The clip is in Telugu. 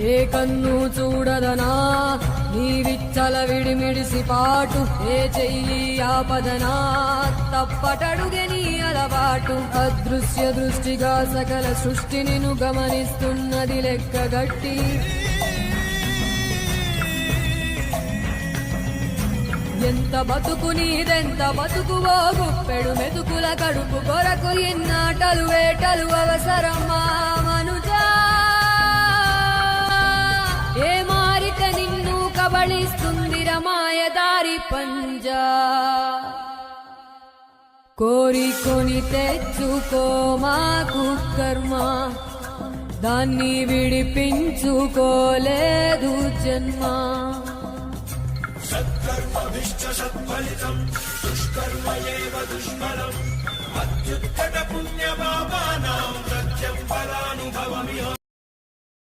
ఏ కన్ను చూడదనా నీ విచ్చల విడిమిడిసి పాటు, ఏ చెయ్యి ఆపదనా తప్పటడుగే నీ అలవాటు. అదృశ్య దృష్టిగా సకల సృష్టిని ను గమనిస్తున్నది లెక్కగట్టి, ఎంత బతుకు నీదెంత బతుకువో గుప్పెడు మెతుకుల కడుపు కొరకు ఎన్నాటలు వేటలు అవసరమా మనుజా. ఏ మారిక నిన్ను కబళిస్తుంది రమాయదారి పంజా. కోరికొని తెచ్చుకో మాకు కర్మ, దాన్ని విడిపించుకోలేదు జన్మ. సత్కర్మభిశ్చ సత్ఫలితం దుష్కర్మ ఏవ దుష్ఫలం. అత్యుత్కట పుణ్య పాపానాం ప్రత్యం ఫలానుభవమిహ.